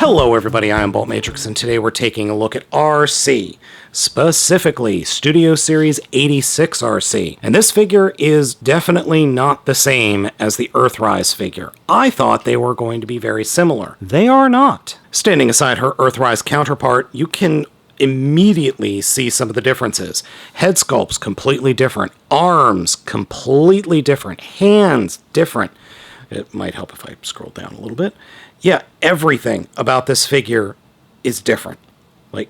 Hello everybody, I am Baltmatrix, and today we're taking a look at Arcee, specifically Studio Series 86 Arcee. And this figure is definitely not the same as the Earthrise figure. I thought they were going to be very similar. They are not. Standing aside her Earthrise counterpart, you can immediately see some of the differences. Head sculpt's completely different, arms completely different, hands different. It might help if I scroll down a little bit. Yeah, everything about this figure is different. Like,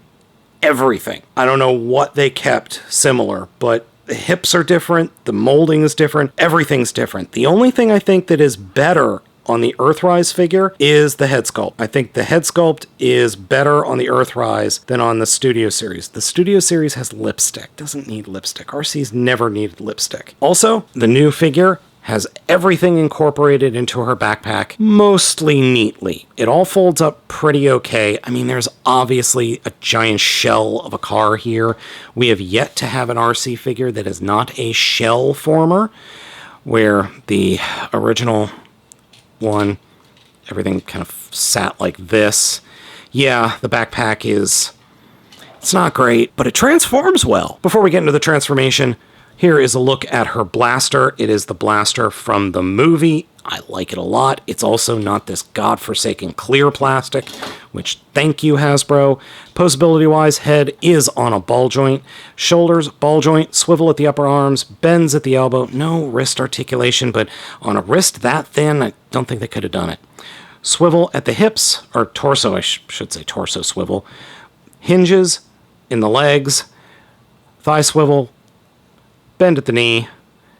everything. I don't know what they kept similar, but the hips are different, the molding is different, everything's different. The only thing I think that is better on the Earthrise figure is the head sculpt. I think the head sculpt is better on the Earthrise than on the Studio Series. The Studio Series has lipstick. Doesn't need lipstick. Arcee's never needed lipstick. Also, the new figure has everything incorporated into her backpack mostly neatly. It all folds up pretty okay. I mean, there's obviously a giant shell of a car here. We have yet to have an Arcee figure that is not a shell former, where the original one, everything kind of sat like this. Yeah, the backpack it's not great, but it transforms well. Before we get into the transformation, here is a look at her blaster. It is the blaster from the movie. I like it a lot. It's also not this godforsaken clear plastic, which thank you, Hasbro. Posability-wise, head is on a ball joint. Shoulders, ball joint, swivel at the upper arms, bends at the elbow. No wrist articulation, but on a wrist that thin, I don't think they could have done it. Swivel at the hips, or torso, I should say torso swivel. Hinges in the legs, thigh swivel, bend at the knee,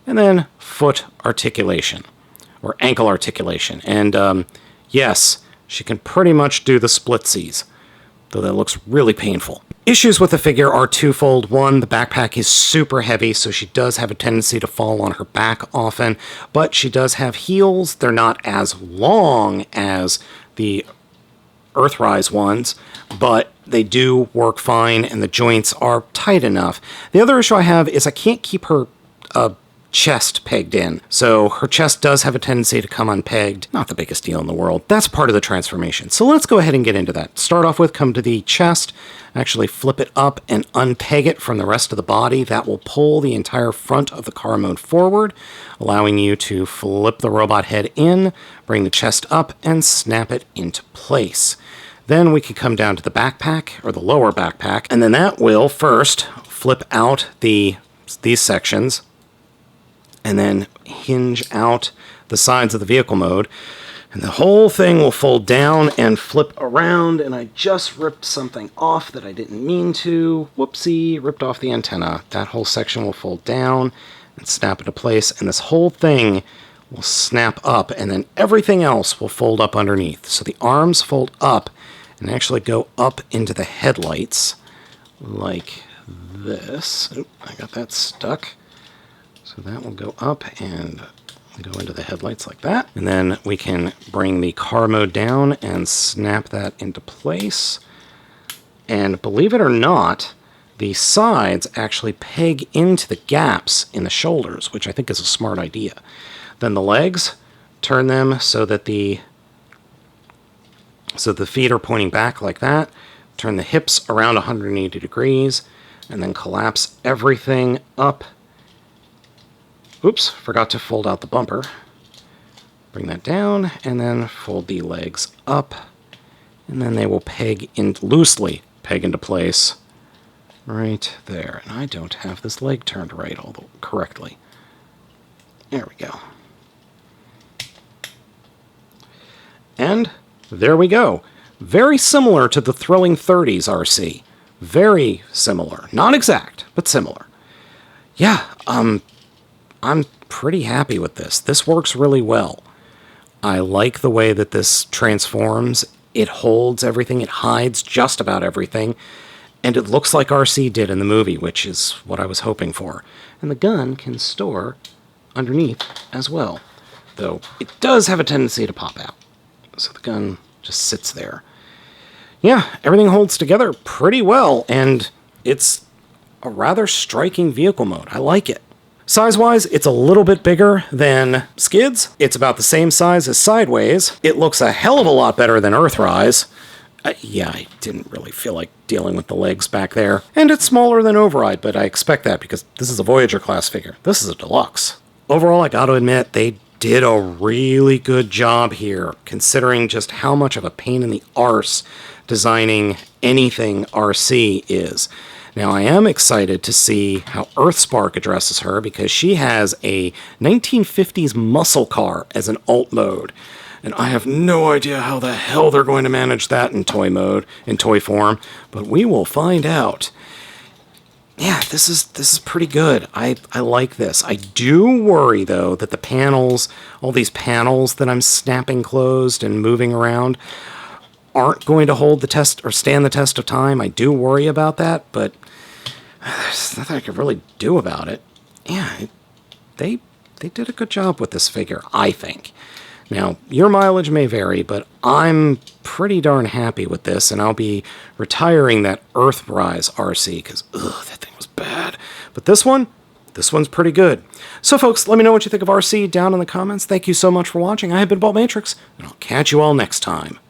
and then foot articulation, or ankle articulation. And yes, she can pretty much do the splitsies, though that looks really painful. Issues with the figure are twofold. One, the backpack is super heavy, so she does have a tendency to fall on her back often, but she does have heels. They're not as long as the Earthrise ones, but they do work fine, and the joints are tight enough. The other issue I have is I can't keep her chest pegged in, so her chest does have a tendency to come unpegged. Not the biggest deal in the world. That's part of the transformation. So let's go ahead and get into that. Start off with, come to the chest, actually flip it up and unpeg it from the rest of the body. That will pull the entire front of the car mode forward, allowing you to flip the robot head in, bring the chest up, and snap it into place. Then we can come down to the backpack, or the lower backpack, and then that will first flip out these sections, and then hinge out the sides of the vehicle mode, and the whole thing will fold down and flip around, and I just ripped something off that I didn't mean to. Whoopsie, ripped off the antenna. That whole section will fold down and snap into place, and this whole thing will snap up, and then everything else will fold up underneath. So the arms fold up and actually go up into the headlights like this. Oop, I got that stuck. So that will go up and go into the headlights like that. And then we can bring the car mode down and snap that into place. And believe it or not, the sides actually peg into the gaps in the shoulders, which I think is a smart idea. Then the legs, turn them so that the feet are pointing back like that. Turn the hips around 180 degrees, and then collapse everything up. Oops, forgot to fold out the bumper. Bring that down, and then fold the legs up, and then they will loosely peg into place right there. And I don't have this leg turned right correctly. There we go. And there we go. Very similar to the Thrilling 30s Arcee. Very similar. Not exact, but similar. Yeah, I'm pretty happy with this. This works really well. I like the way that this transforms. It holds everything. It hides just about everything. And it looks like Arcee did in the movie, which is what I was hoping for. And the gun can store underneath as well, though it does have a tendency to pop out. So the gun just sits there. Yeah, everything holds together pretty well, and it's a rather striking vehicle mode. I like it. Size-wise, it's a little bit bigger than Skids. It's about the same size as Sideways. It looks a hell of a lot better than Earthrise. Yeah, I didn't really feel like dealing with the legs back there. And it's smaller than Override, but I expect that because this is a Voyager class figure. This is a deluxe. Overall, I gotta admit, they did a really good job here, considering just how much of a pain in the arse designing anything Arcee is. Now, I am excited to see how Earthspark addresses her because she has a 1950s muscle car as an alt mode. And I have no idea how the hell they're going to manage that in toy mode, in toy form, but we will find out. Yeah, this is pretty good. I like this. I do worry, though, that the panels, all these panels that I'm snapping closed and moving around, aren't going to hold the test or stand the test of time. I do worry about that, but there's nothing I can really do about it. Yeah, they did a good job with this figure, I think. Now, your mileage may vary, but I'm pretty darn happy with this, and I'll be retiring that Earthrise Arcee, because, that thing was bad. But this one's pretty good. So, folks, let me know what you think of Arcee down in the comments. Thank you so much for watching. I have been Baltmatrix, and I'll catch you all next time.